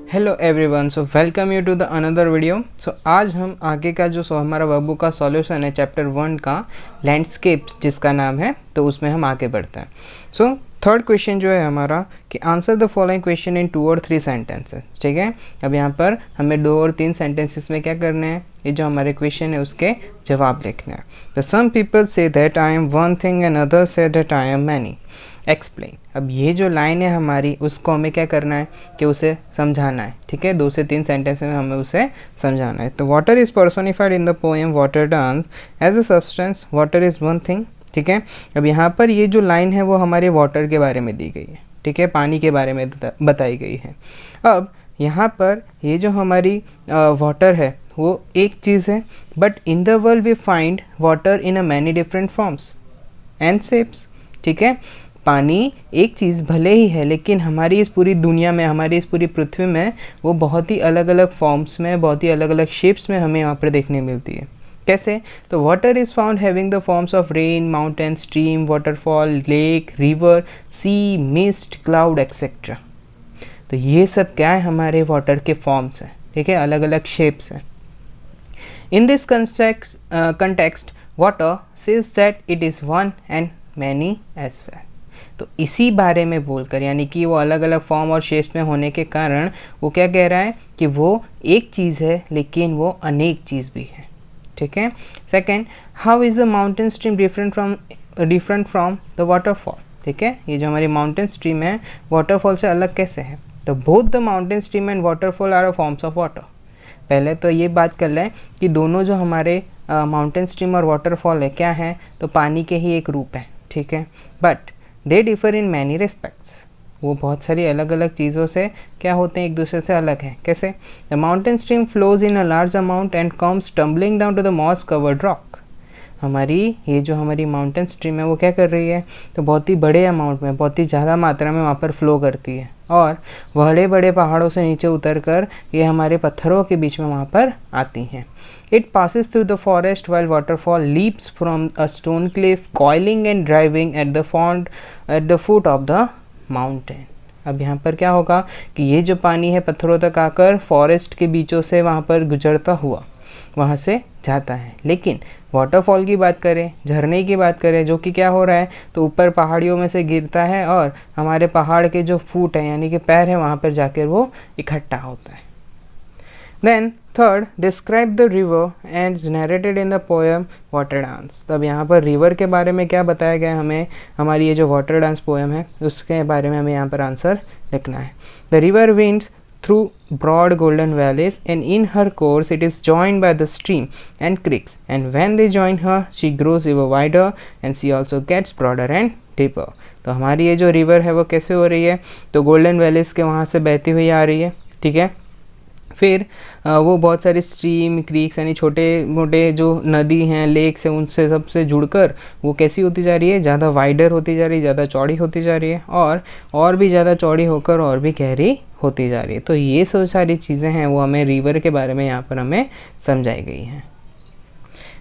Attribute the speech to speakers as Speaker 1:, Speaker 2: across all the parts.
Speaker 1: Hello everyone, so welcome you to the another video. So आज हम आगे का जो हमारा वर्कबुक का सॉल्यूशन है चैप्टर 1 का लैंडस्केप्स जिसका नाम है, तो उसमें हम आगे बढ़ते हैं। सो थर्ड क्वेश्चन जो है हमारा कि answer the following question in 2 और 3 सेंटेंसेस। ठीक है, अब यहाँ पर हमें 2 और 3 सेंटेंसेस में क्या करना है, ये जो हमारे क्वेश्चन है उसके जवाब लिखना है। तो some people say that I am one thing and other say that I am many, explain. अब ये जो लाइन है हमारी, उसको हमें क्या करना है कि उसे समझाना है। ठीक है, 2 से 3 सेंटेंस में हमें उसे समझाना है। तो water is personified in the poem water dance as a substance, water is one thing. ठीक है, अब यहाँ पर ये जो लाइन है वो हमारे वाटर के बारे में दी गई है। ठीक है, पानी के बारे में बताई गई है। अब यहाँ पर ये जो हमारी वाटर है वो एक चीज़ है, but in the world we find water in a many different forms and shapes. ठीक है, पानी एक चीज़ भले ही है, लेकिन हमारी इस पूरी दुनिया में, हमारी इस पूरी पृथ्वी में वो बहुत ही अलग अलग फॉर्म्स में, बहुत ही अलग अलग शेप्स में हमें यहाँ पर देखने मिलती है। कैसे? तो water is found having the forms of rain, mountain, stream, waterfall, lake, river, sea, mist, cloud etcetera. तो ये सब क्या है, हमारे वाटर के फॉर्म्स हैं। ठीक है, अलग अलग शेप्स हैं। In this context water says that it is one and many as well. तो इसी बारे में बोलकर, यानी कि वो अलग अलग फॉर्म और शेप्स में होने के कारण वो क्या कह रहा है कि वो एक चीज़ है लेकिन वो अनेक चीज़ भी है। ठीक है। Second, how is the mountain stream different from the waterfall. ठीक है, ये जो हमारी माउंटेन स्ट्रीम है वाटरफॉल से अलग कैसे है। तो both the mountain stream and waterfall are forms of water. पहले तो ये बात कर लें कि दोनों जो हमारे माउंटेन स्ट्रीम और वाटरफॉल है क्या है, तो पानी के ही एक रूप है। ठीक है, but they differ in many respects. वो बहुत सारी अलग अलग चीज़ों से क्या होते हैं, एक दूसरे से अलग हैं। कैसे? The mountain stream flows in a large amount and comes tumbling down to the moss covered rock. हमारी ये जो हमारी माउंटेन स्ट्रीम है वो क्या कर रही है, तो बहुत ही बड़े अमाउंट में, बहुत ही ज़्यादा मात्रा में वहाँ पर फ्लो करती है और बड़े बड़े पहाड़ों से नीचे उतर कर ये हमारे पत्थरों के बीच में वहाँ पर आती हैं। It passes through the forest while waterfall leaps from a stone cliff, coiling and driving at the foot of the mountain. अब यहाँ पर क्या होगा कि ये जो पानी है पत्थरों तक आकर फॉरेस्ट के बीचों से वहाँ पर गुजरता हुआ वहाँ से जाता है। लेकिन वाटरफॉल की बात करें, झरने की बात करें, जो कि क्या हो रहा है, तो ऊपर पहाड़ियों में से गिरता है और हमारे पहाड़ के जो फूट है यानी कि पैर है वहाँ पर जाकर वो इकट्ठा होता है। Then third, describe the river and narrated in the poem Water Dance. तब यहाँ पर रिवर के बारे में क्या बताया गया है हमें, हमारी ये जो वाटर डांस पोएम है उसके बारे में हमें यहाँ पर आंसर लिखना है। The river winds through broad golden valleys and in her course it is joined by the stream and creeks, and when they join her she grows ever wider and she also gets broader and deeper. तो हमारी ये जो river है वो कैसे हो रही है, तो गोल्डन वैलीज के वहाँ से बहती हुई आ रही है। ठीक है, फिर वो बहुत सारे स्ट्रीम, क्रीक्स यानी छोटे मोटे जो नदी हैं, लेक्स हैं, उनसे सबसे जुड़कर वो कैसी होती जा रही है, ज़्यादा वाइडर होती जा रही है, ज़्यादा चौड़ी होती जा रही है और भी ज़्यादा चौड़ी होकर और भी गहरी होती जा रही है। तो ये सब सारी चीज़ें हैं वो हमें रिवर के बारे में यहाँ पर हमें समझाई गई हैं।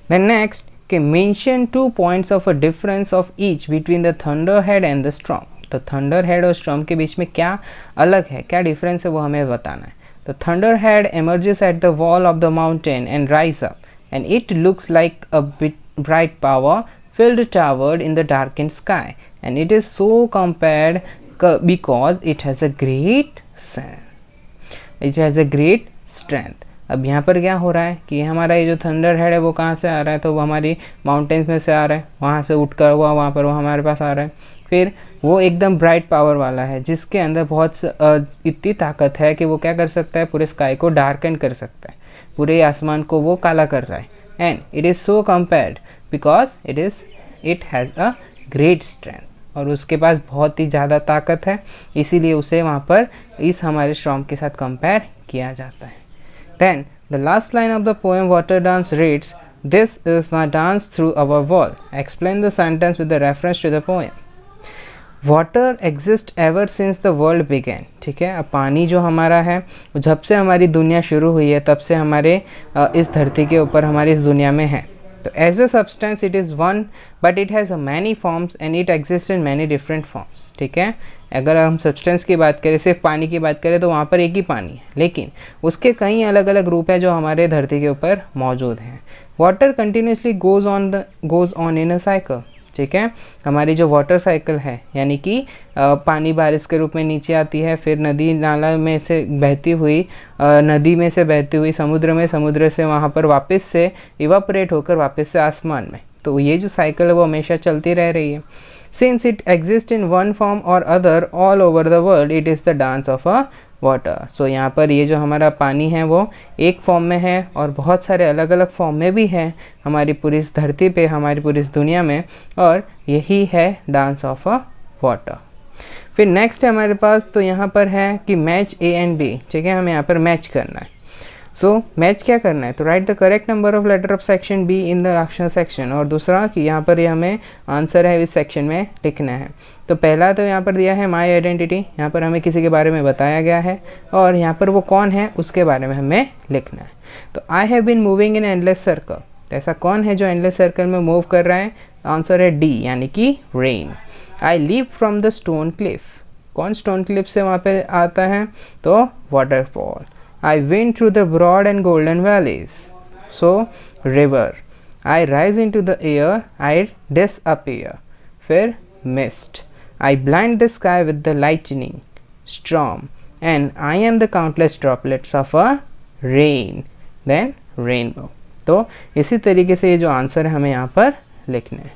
Speaker 1: देन नेक्स्ट कि mention 2 points of a difference of each between the thunder head and the storm. तो थंडर हेड और स्टॉर्म के बीच में क्या अलग है, क्या डिफरेंस है, वो हमें बताना है। The thunderhead emerges at the wall of the mountain and rises up, and it looks like a bright power-filled tower in the darkened sky, and it is so compared because it has a great strength. अब यहाँ पर क्या हो रहा है कि हमारा ये जो थंडर हेड है वो कहाँ से आ रहा है, तो वो हमारी माउंटेन्स में से आ रहा है, वहाँ से उठकर हुआ वहाँ पर वो हमारे पास आ रहा है। फिर वो एकदम ब्राइट पावर वाला है जिसके अंदर बहुत इतनी ताकत है कि वो क्या कर सकता है, पूरे स्काई को डार्कन कर सकता है, पूरे आसमान को वो काला कर रहा है। And it is so compared because it has a great strength, और उसके पास बहुत ही ज़्यादा ताकत है, इसीलिए उसे वहाँ पर इस हमारे स्टॉर्म के साथ कंपेयर किया जाता है। Then the last line of the poem water dance reads, this is my dance through our wall, explain the sentence with the reference to the poem. Water exist ever since the world began. ठीक है, अब पानी जो हमारा है जब से हमारी दुनिया शुरू हुई है तब से हमारे इस धरती के ऊपर, हमारी इस दुनिया में है। तो as a substance it is one but it has many forms and it exist in many different forms, ठीक है। अगर हम सब्सटेंस की बात करें, सिर्फ पानी की बात करें, तो वहाँ पर एक ही पानी है, लेकिन उसके कई अलग अलग रूप हैं जो हमारे धरती के ऊपर मौजूद हैं। Water continuously goes on in a cycle, ठीक है। हमारी जो वाटर साइकिल है, यानी कि पानी बारिश के रूप में नीचे आती है, फिर नदी नाला में से बहती हुई नदी में से बहती हुई समुद्र में, समुद्र से वहाँ पर वापस से इवापोरेट होकर वापस से आसमान में। तो ये जो साइकिल है वो हमेशा चलती रह रही है। Since it exist in one form और other all over the world, it is the dance of a water. So यहाँ पर ये जो हमारा पानी है वो एक फॉर्म में है और बहुत सारे अलग अलग फॉर्म में भी है हमारी पूरी इस धरती पे, हमारी पूरी इस दुनिया में, और यही है डांस ऑफ अ वाटर। फिर नेक्स्ट है हमारे पास, तो यहाँ पर है कि मैच ए एंड बी, ठीक है। हमें यहाँ पर मैच करना है। सो मैच क्या करना है, तो write the correct number of letter of section B in the optional section, और दूसरा कि यहाँ पर ये हमें आंसर है इस सेक्शन में लिखना है। तो पहला तो यहाँ पर दिया है माई आइडेंटिटी, यहाँ पर हमें किसी के बारे में बताया गया है और यहाँ पर वो कौन है उसके बारे में हमें लिखना है। तो I have been moving in endless circle, तो ऐसा कौन है जो एंडलेस सर्कल में मूव कर रहा है, आंसर है डी, यानी कि rain. I leave from the stone Cliff, कौन स्टोन क्लिफ से वहाँ पे आता है, तो waterfall. I went through the broad and golden valleys, so river. I rise into the air, I disappear, फिर mist. I blind the sky with the lightning, storm, and I am the countless droplets of a rain, then rainbow. तो इसी तरीके से ये जो answer है हमें यहाँ पर लिखना है।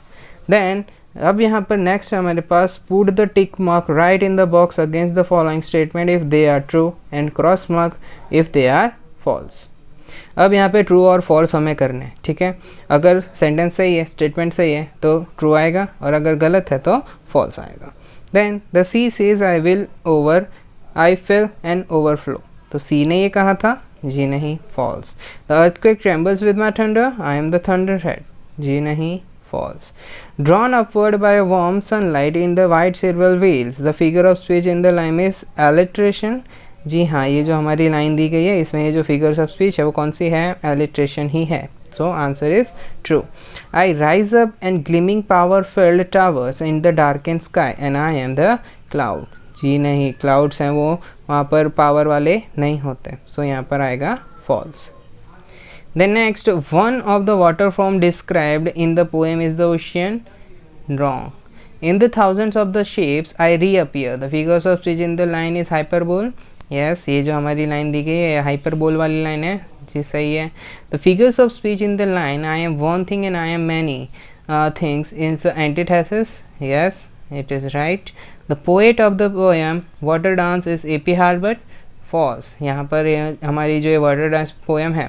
Speaker 1: Then अब यहाँ पर नेक्स्ट हमारे पास put the tick mark right in the box against the following statement if they are true and cross mark if they are false. अब यहाँ पे ट्रू और फॉल्स हमें करने हैं, ठीक है। अगर सेंटेंस सही है, स्टेटमेंट सही है तो ट्रू आएगा, और अगर गलत है तो फॉल्स आएगा। Then the sea says I will over I fill and overflow, तो सी ने ये कहा था, जी नहीं, false. The earthquake trembles with my thunder, I am the thunder head, जी नहीं, false. Drawn upward by a warm sunlight in the white silver wheels, the figure of speech in the line is alliteration. जी हाँ, ये जो हमारी line दी गई है इसमें ये जो फिगर्स ऑफ स्पीच है वो कौन सी है, alliteration ही है। So answer is true. I rise up and gleaming power filled towers in the darkened sky and I am the cloud. जी नहीं, clouds हैं वो वहाँ पर पावर वाले नहीं होते, so यहाँ पर आएगा false. Then next, one of the water form described in the poem is the ocean. Wrong. In the thousands of the shapes I reappear. The figures of speech in the line is hyperbole. Yes, ये जो हमारी line दी गई है hyperbole वाली line है, जी सही है। The figures of speech in the line I am one thing and I am many things is the antithesis. Yes, it is right. The poet of the poem Water Dance is A.P. Harbert. Falls. यहाँ पर हमारी जो water dance poem है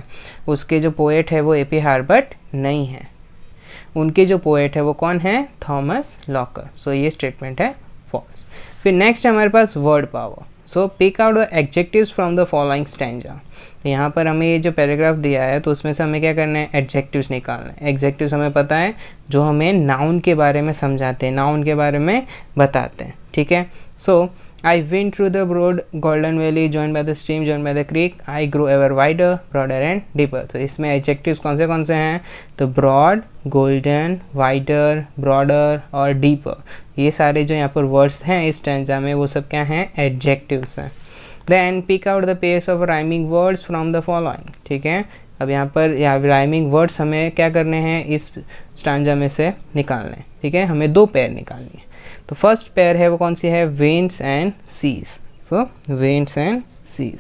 Speaker 1: उसके जो poet है वो AP. हार्बर्ट नहीं है, उनके जो पोएट है वो कौन है, थॉमस लॉकर। सो ये स्टेटमेंट है फॉल्स। फिर नेक्स्ट हमारे पास word power. So pick out the adjectives from the following stanza. यहाँ पर हमें ये जो पैराग्राफ दिया है तो उसमें से हमें क्या करना है, एडजेक्टिव्स निकालना है। एडजेक्टिव्स हमें पता है जो हमें नाउन के बारे में समझाते हैं, नाउन के बारे में बताते हैं, ठीक है। सो I went through the broad golden valley joined by the stream joined by the creek. I grew ever wider, broader and deeper. तो इसमें एडजेक्टिव्स कौन से हैं, तो broad, golden, wider, broader और deeper, ये सारे जो यहाँ पर वर्ड्स हैं इस स्टैंजा में वो सब क्या हैं, एडजेक्टिव्स हैं। Then pick out the pairs of rhyming words from the following, ठीक है। अब यहाँ पर राइमिंग वर्ड्स हमें क्या करने हैं, इस स्टैंजा में से निकालने हैं, ठीक है। हमें दो पेयर निकालनी है। तो फर्स्ट पेयर है वो कौन सी है, veins and seas. So veins and seas.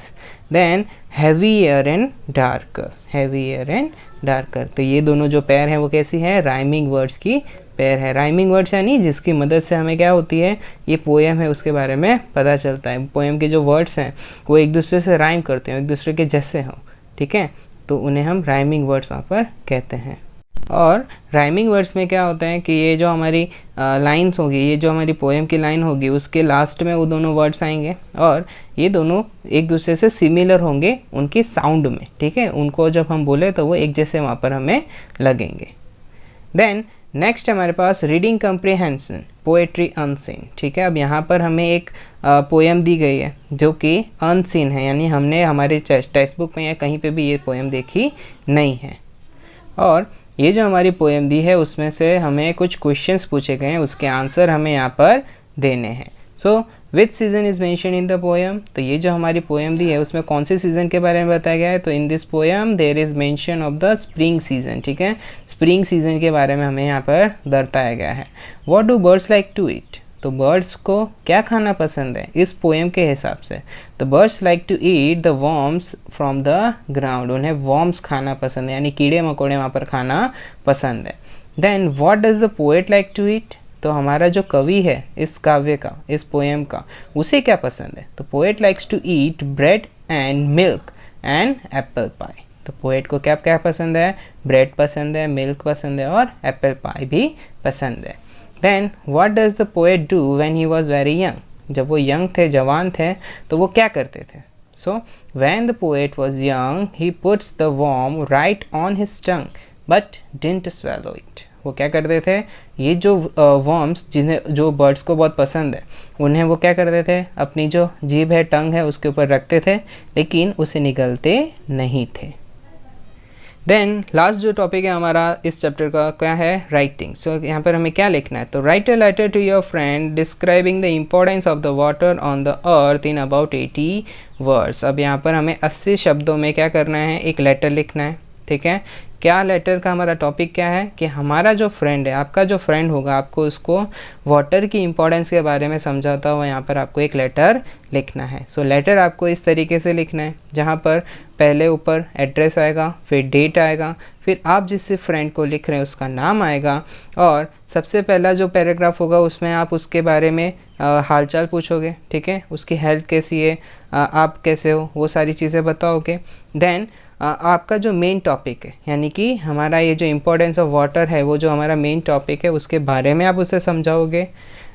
Speaker 1: Then heavier and darker, heavier and darker. तो ये दोनों जो पेयर है वो कैसी है, राइमिंग वर्ड्स की पेयर है। राइमिंग वर्ड्स यानी जिसकी मदद से हमें क्या होती है, ये पोएम है उसके बारे में पता चलता है। पोएम के जो वर्ड्स हैं वो एक दूसरे से राइम करते हैं, एक दूसरे के जैसे हों, ठीक है, तो उन्हें हम राइमिंग वर्ड्स वहाँ पर कहते हैं। और राइमिंग वर्ड्स में क्या होता है कि ये जो हमारी लाइंस होगी, ये जो हमारी पोएम की लाइन होगी उसके लास्ट में वो दोनों वर्ड्स आएंगे और ये दोनों एक दूसरे से सिमिलर होंगे उनकी साउंड में, ठीक है। उनको जब हम बोले तो वो एक जैसे वहाँ पर हमें लगेंगे। देन नेक्स्ट हमारे पास रीडिंग कम्प्रीहेंशन पोएट्री अनसीन, ठीक है। अब यहाँ पर हमें एक पोएम दी गई है जो कि अनसीन है, यानी हमने हमारे टेक्स्ट बुक में या कहीं पे भी ये पोएम देखी नहीं है। और ये जो हमारी पोएम दी है उसमें से हमें कुछ क्वेश्चंस पूछे गए हैं, उसके आंसर हमें यहाँ पर देने हैं। So which season is mention in the poem, तो ये जो हमारी पोएम दी है उसमें कौन से सीजन के बारे में बताया गया है, तो in this poem there is mention of the spring season. ठीक है, स्प्रिंग सीजन के बारे में हमें यहाँ पर बताया गया है। What do birds like to eat, तो बर्ड्स को क्या खाना पसंद है इस पोएम के हिसाब से, तो birds like to eat the worms from the ground, उन्हें वर्म्स खाना पसंद है, यानी कीड़े मकोड़े वहाँ पर खाना पसंद है। Then what does the poet like to eat, तो हमारा जो कवि है इस काव्य का, इस पोएम का, उसे क्या पसंद है, तो poet likes to eat bread and milk and apple pie, तो पोएट को क्या क्या पसंद है, ब्रेड पसंद है, मिल्क पसंद है और एप्पल पाई भी पसंद है। Then what does the poet do when he was very young, जब वो यंग थे, जवान थे, तो वो क्या करते थे, so when the poet was young he puts the worm right on his tongue but didn't swallow it, वो क्या करते थे, ये जो वर्म्स जिन्हें, जो बर्ड्स को बहुत पसंद है, उन्हें वो क्या करते थे, अपनी जो जीभ है, टंग है, उसके ऊपर रखते थे, लेकिन उसे निगलते नहीं थे। देन लास्ट जो टॉपिक है हमारा इस चैप्टर का क्या है, राइटिंग। सो यहाँ पर हमें क्या लिखना है, तो write a letter to your friend describing the importance of the water on the earth in about 80 words. अब यहाँ पर हमें 80 शब्दों में क्या करना है, एक लेटर लिखना है। ठीक है, क्या लेटर का हमारा टॉपिक क्या है कि हमारा जो फ्रेंड है, आपका जो फ्रेंड होगा, आपको उसको वाटर की इंपॉर्टेंस के बारे में समझाता हुआ यहाँ पर आपको एक लेटर लिखना है। सो लेटर आपको इस तरीके से लिखना है, जहाँ पर पहले ऊपर एड्रेस आएगा, फिर डेट आएगा, फिर आप जिस फ्रेंड को लिख रहे हैं उसका नाम आएगा, और सबसे पहला जो पैराग्राफ होगा उसमें आप उसके बारे में हालचाल पूछोगे। ठीक है, उसकी हेल्थ कैसी है, आप कैसे हो, वो सारी चीज़ें बताओगे। देन आपका जो मेन टॉपिक है, यानी कि हमारा ये जो इम्पोर्टेंस ऑफ वाटर है, वो जो हमारा मेन टॉपिक है, उसके बारे में आप उसे समझाओगे।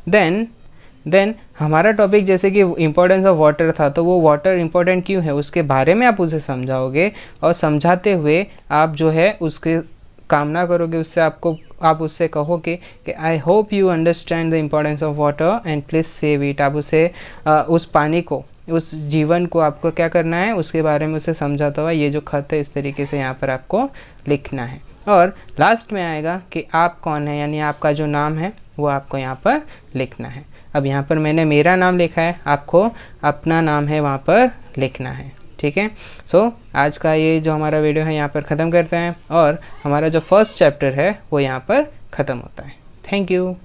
Speaker 1: देन हमारा टॉपिक जैसे कि इम्पोर्टेंस ऑफ वाटर था, तो वो वाटर इम्पोर्टेंट क्यों है उसके बारे में आप उसे समझाओगे, और समझाते हुए आप जो है उसके कामना करोगे, उससे आप उससे कहोगे कि I hope you understand the importance of water and please save it. आप उसे उस पानी को, उस जीवन को आपको क्या करना है, उसके बारे में उसे समझाता हुआ ये जो खत है इस तरीके से यहाँ पर आपको लिखना है। और लास्ट में आएगा कि आप कौन है, यानी आपका जो नाम है वो आपको यहाँ पर लिखना है। अब यहाँ पर मैंने मेरा नाम लिखा है, आपको अपना नाम है वहाँ पर लिखना है। ठीक है, सो आज का ये जो हमारा वीडियो है यहाँ पर ख़त्म करते हैं, और हमारा जो फर्स्ट चैप्टर है वो यहाँ पर ख़त्म होता है। Thank you.